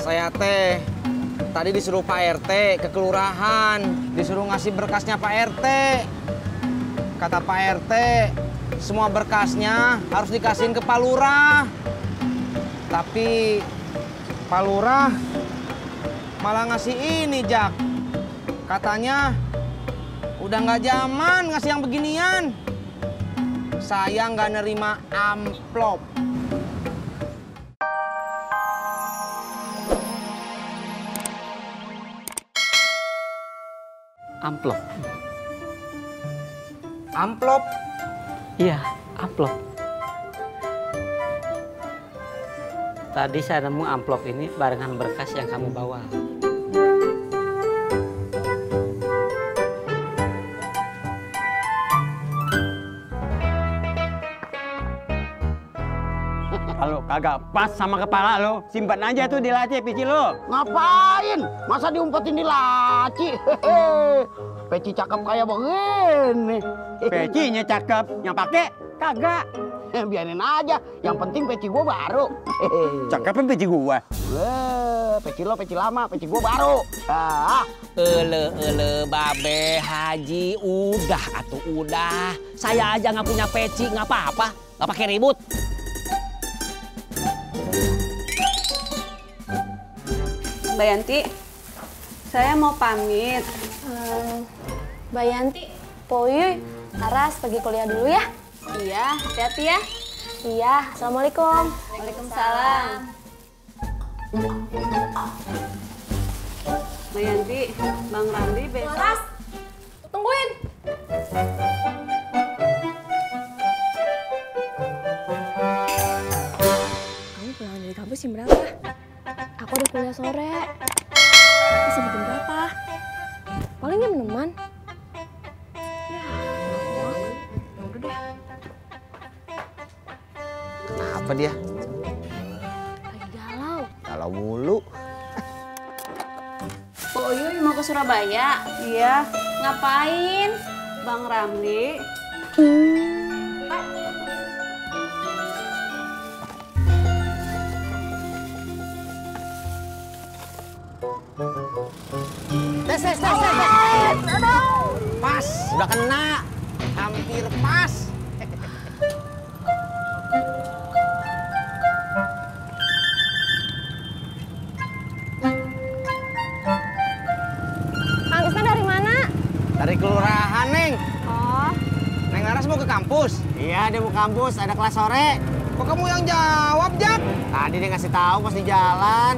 Saya teh tadi disuruh Pak RT ke kelurahan, disuruh ngasih berkasnya Pak RT. Kata Pak RT, semua berkasnya harus dikasihin ke Pak Lurah. Tapi Pak Lurah malah ngasih ini, Jak. Katanya udah nggak zaman ngasih yang beginian. Saya nggak nerima amplop. Amplop. Amplop? Iya, amplop. Tadi saya nemu amplop ini barengan berkas yang kamu bawa. Kalau kagak pas sama kepala lo, simpan aja tuh di laci pici lo. Ngapain? Masa diumpetin di laci? Hehehe. Peci cakep kayak begini. Pecinya cakep, yang pakai kagak. Biarin aja, yang penting peci gua baru. Cakepnya peci gua. Peci lo peci lama, peci gua baru. Babe Haji, udah atuh udah. Saya aja nggak punya peci, nggak apa-apa, nggak pakai ribut. Mbak Yanti, saya mau pamit. Mbak Yanti, Poyuy, Aras pergi kuliah dulu ya? Iya, hati-hati ya. Iya, Assalamualaikum. Waalaikumsalam. Mbak Yanti, Bang Ramli besok. Aras, tungguin. Kamu pulang dari kampus jam berapa? Aku udah kuliah sore. Bisa jam berapa? Paling jam 6-an. Kenapa dia? Lagi galau. Galau mulu. Po Uyuy mau ke Surabaya? Iya. Ngapain? Bang Ramli. Tes. Pas, udah kena. Hampir pas. Kang Tisna dari mana? Dari kelurahan, Neng. Oh, Neng Aras mau ke kampus? Iya, dia mau kampus, ada kelas sore. Kok kamu yang jawab, Jak? Tadi dia ngasih tahu pas di jalan.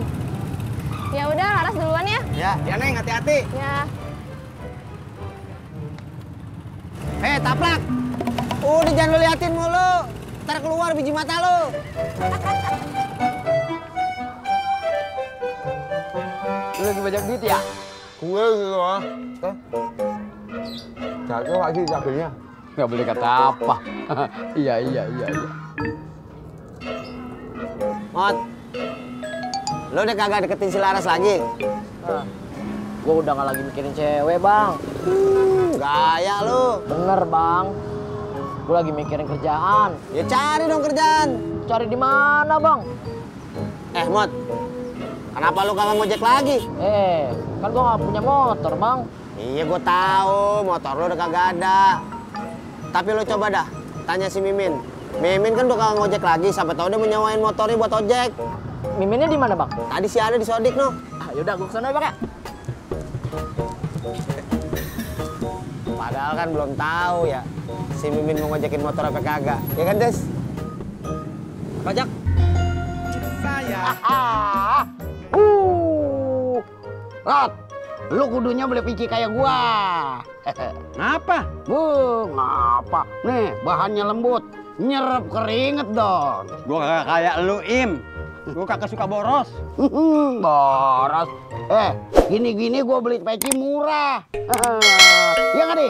ya udah Laras duluan ya. Ya, Neng, hati-hati. Ya. Hei, taplak. Udah jangan lu liatin mulu. Ntar keluar biji mata lu. Lu lagi banyak duit ya? Gue gitu ah. Jatuh lagi cabenya. Nggak boleh kata apa. Iya. Mot, lu udah kagak deketin si Laras lagi? Gue udah nggak lagi mikirin cewek, Bang. Gaya lu. Bener, Bang. Gue lagi mikirin kerjaan. Ya cari dong kerjaan. Cari di mana, Bang? Mot, kenapa lu kagak ngojek lagi? Kan gue nggak punya motor, Bang. Iya, gua tahu motor lu udah kagak ada. Tapi lu coba dah tanya si Mimin. Mimin kan udah kagak ngojek lagi, siapa tahu dia mau nyewain motornya buat ojek. Miminnya di mana, Bang? Tadi sih ada di Sodik, no. Yaudah, gue kesana ya, Bang ya. Padahal kan belum tahu ya si Mimin mau ngojekin motor apa kagak. Ya kan, Des? Pajak. Saya. Rot, lu kudunya beli pici kayak gua. Ngapa? Ngapa? Nih, bahannya lembut, nyerap keringet dong. Gua kagak kayak lu, Im. Gua kagak suka boros. Boros. Gini-gini gua beli peci murah. Iya nggak, Di?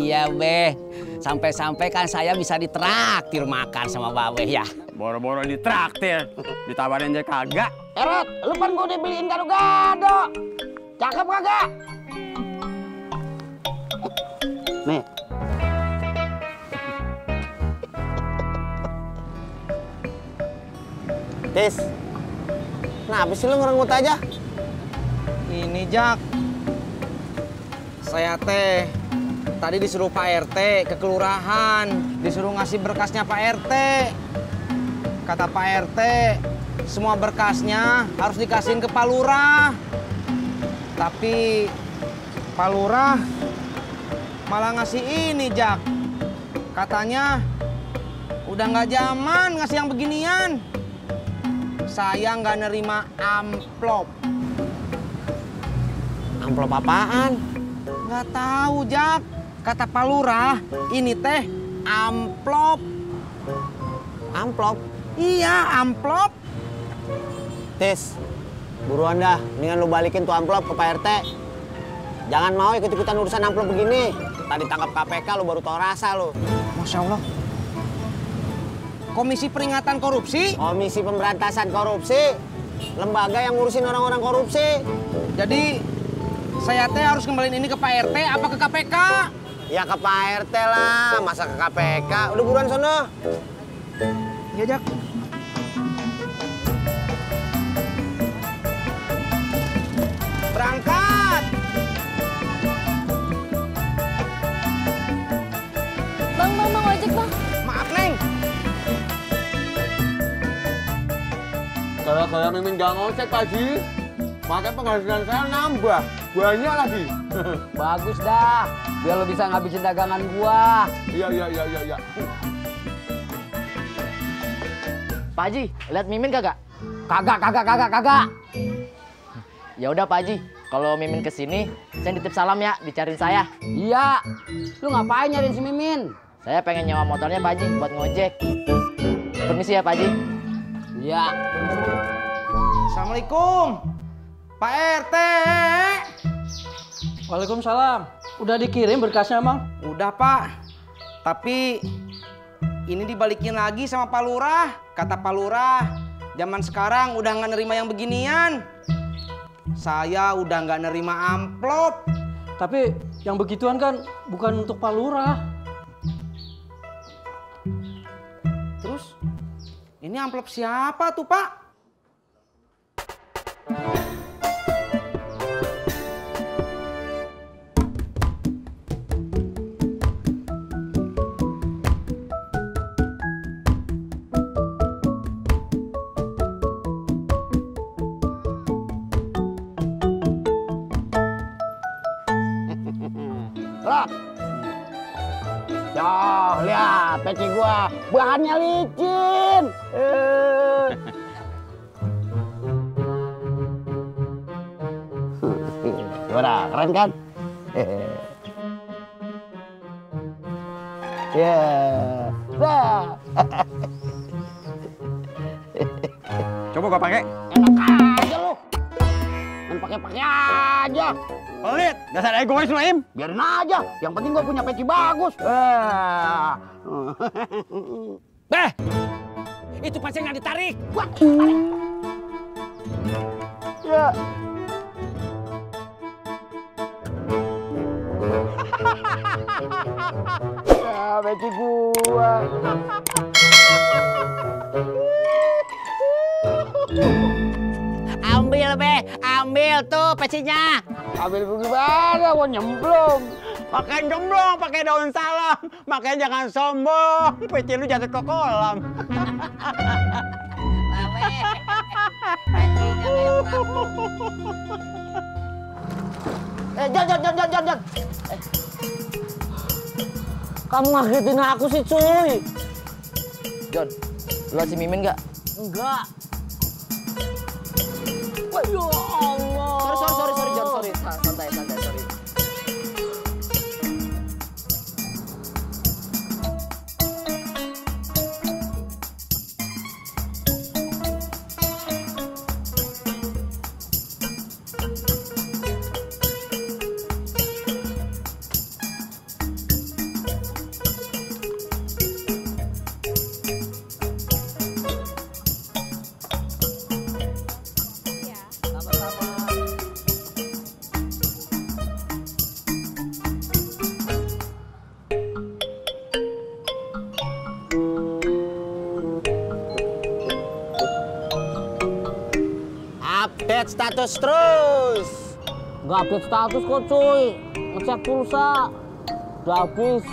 Iya, Beh. Sampai-sampai kan saya bisa ditraktir makan sama Babe ya. Boro-boro ditraktir, ditawarin aja kagak. Rot, lu kan gua udah beliin gado-gado. Cakep kagak? Nih. Tis, Kenapa sih lu ngerengut aja? Ini Jak, saya teh tadi disuruh Pak RT ke kelurahan, disuruh ngasih berkasnya Pak RT. Kata Pak RT, semua berkasnya harus dikasihin ke Pak Lurah. Tapi Pak Lurah malah ngasih ini, Jak. Katanya udah nggak zaman ngasih yang beginian. Saya nggak nerima amplop. Amplop apaan? Nggak tahu, Jak. Kata Pak Lurah, ini teh amplop. Amplop? Iya, amplop. Tis, buruan dah. Mendingan lu balikin tuh amplop ke Pak RT. Jangan mau ikut-ikutan urusan amplop begini. Tadi tangkap KPK lu baru tau rasa lu. Masya Allah. Komisi Peringatan Korupsi? Komisi Pemberantasan Korupsi. Lembaga yang ngurusin orang-orang korupsi. Jadi saya teh harus kembaliin ini ke Pak RT apa ke KPK? Ya ke Pak RT lah, masa ke KPK? Udah buruan sono. Ya, Jak. Berangkat. Bang, ojek bang. Maaf, Neng. Gara-gara Mimin gak ngojek, Pak Haji. Makanya penghasilan saya nambah. Banyak lagi. Bagus dah, biar lo bisa ngabisin dagangan gua. Iya. Pak Haji, lihat Mimin kagak? Kagak. Ya udah Pak Haji, kalau Mimin kesini, saya nitip salam ya, dicariin saya. Iya, lu ngapain nyariin si Mimin? Saya pengen nyewa motornya Pak Haji buat ngojek. Permisi ya Pak Haji. Iya. Assalamualaikum. Pak RT. Waalaikumsalam. Udah dikirim berkasnya, Mang? Udah, Pak. Tapi ini dibalikin lagi sama Pak Lurah. Kata Pak Lurah, zaman sekarang udah nggak nerima yang beginian. Saya udah nggak nerima amplop. Tapi yang begituan kan bukan untuk Pak Lurah. Terus, ini amplop siapa tuh, Pak? Rok. Yo, lihat peci gua. Bahannya licin. Gimana? Keren kan? Ya. Coba gua pakai. Enak aja lu. Main pakai-pakai aja. Pelit, dasar egois lu, Im. Biarin aja, yang penting gua punya peci bagus. Itu pasti nggak ditarik. Wah, ya. Ya, peci gua. Ambil tuh pecinya. Ambil gimana? Gua nyemplung. Pakai gemblong, pakai daun salam. Makanya jangan sombong. Peci lu jatuh ke kolam. Jon. Kamu ngagetin aku sih, cuy. Jon, lu si Mimin nggak? Enggak. Ya Allah. Sorry Jon, sorry. Santai, sorry. update status terus. Nggak update status kok cuy. Ngecek pulsa. Udah habis.